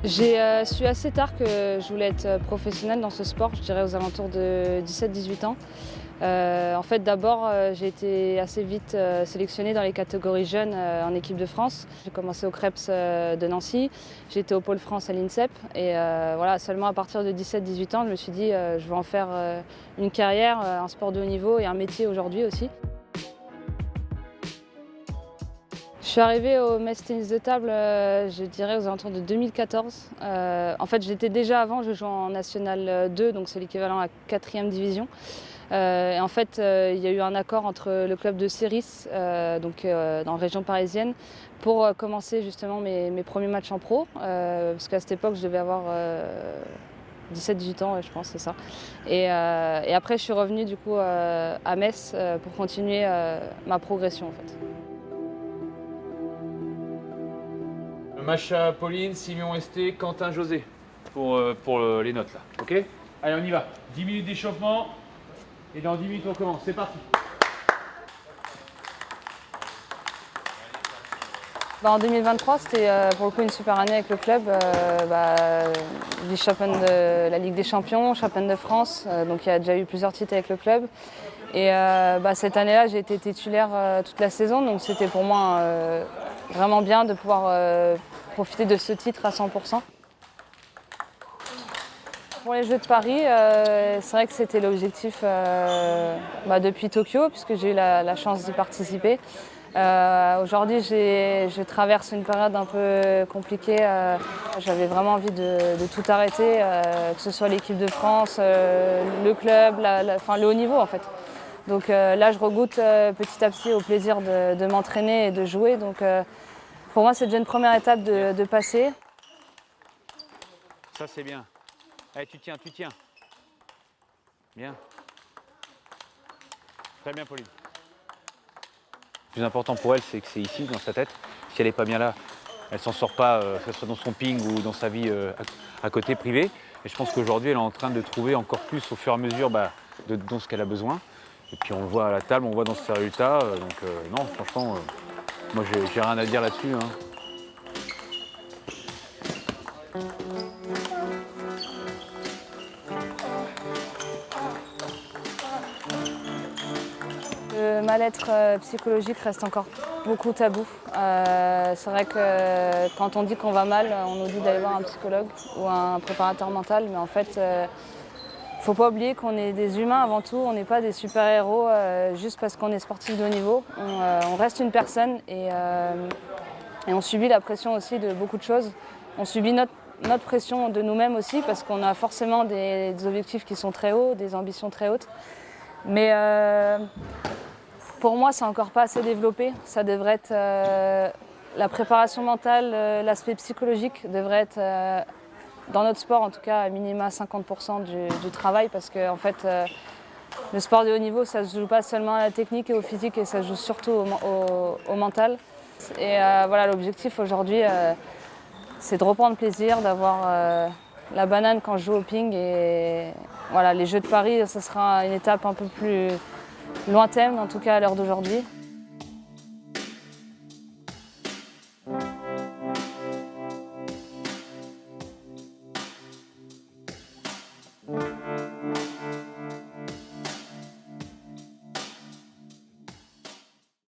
J'ai su assez tard que je voulais être professionnelle dans ce sport, je dirais aux alentours de 17-18 ans. En fait, d'abord, j'ai été assez vite sélectionnée dans les catégories jeunes en équipe de France. J'ai commencé au Creps de Nancy, j'ai été au Pôle France à l'INSEP et voilà, seulement à partir de 17-18 ans, je me suis dit je vais en faire une carrière, un sport de haut niveau et un métier aujourd'hui aussi. Je suis arrivée au Metz Tennis de Table, je dirais aux alentours de 2014. En fait, j'étais déjà avant, je jouais en National 2, donc c'est l'équivalent à 4e division. Et en fait, il y a eu un accord entre le club de Céris, dans la région parisienne, pour commencer justement mes premiers matchs en pro. Parce qu'à cette époque, je devais avoir 17-18 ans, je pense, c'est ça. Et après, je suis revenue du coup à Metz pour continuer ma progression en fait. Macha, Pauline, Simon Esté, Quentin, José pour les notes là, ok? Allez, on y va. 10 minutes d'échauffement et dans 10 minutes on commence. C'est parti. En 2023, c'était pour le coup une super année avec le club. Vice-championne de la Ligue des Champions, championne de France, donc il y a déjà eu plusieurs titres avec le club. Et cette année-là, j'ai été titulaire toute la saison, donc c'était pour moi vraiment bien de pouvoir profiter de ce titre à 100%. Pour les Jeux de Paris, c'est vrai que c'était l'objectif depuis Tokyo, puisque j'ai eu la chance d'y participer. Aujourd'hui, je traverse une période un peu compliquée. J'avais vraiment envie de tout arrêter, que ce soit l'équipe de France, le club, le haut niveau en fait. Donc là, je regoute petit à petit au plaisir de m'entraîner et de jouer. Donc pour moi, c'est déjà une première étape de passer. Ça c'est bien. Allez, tu tiens. Bien. Très bien, Pauline. Le plus important pour elle, c'est que c'est ici, dans sa tête. Si elle n'est pas bien là, elle ne s'en sort pas, que ce soit dans son ping ou dans sa vie à côté privée. Et je pense qu'aujourd'hui, elle est en train de trouver encore plus au fur et à mesure dans ce qu'elle a besoin. Et puis on le voit à la table, on voit dans ses résultats. Non, franchement, moi j'ai rien à dire là-dessus. Hein. Le mal-être psychologique reste encore beaucoup tabou. C'est vrai que quand on dit qu'on va mal, on nous dit d'aller voir un psychologue ou un préparateur mental, mais en fait, faut pas oublier qu'on est des humains avant tout, on n'est pas des super-héros juste parce qu'on est sportif de haut niveau. On reste une personne et on subit la pression aussi de beaucoup de choses. On subit notre pression de nous-mêmes aussi parce qu'on a forcément des objectifs qui sont très hauts, des ambitions très hautes. Mais pour moi, c'est encore pas assez développé. Ça devrait être la préparation mentale, l'aspect psychologique devrait être dans notre sport, en tout cas, à minima 50% du travail, parce que en fait, le sport de haut niveau, ça ne se joue pas seulement à la technique et au physique, et ça se joue surtout au mental. Et voilà, l'objectif aujourd'hui, c'est de reprendre plaisir, d'avoir la banane quand je joue au ping. Et voilà, les Jeux de Paris, ce sera une étape un peu plus lointaine, en tout cas à l'heure d'aujourd'hui.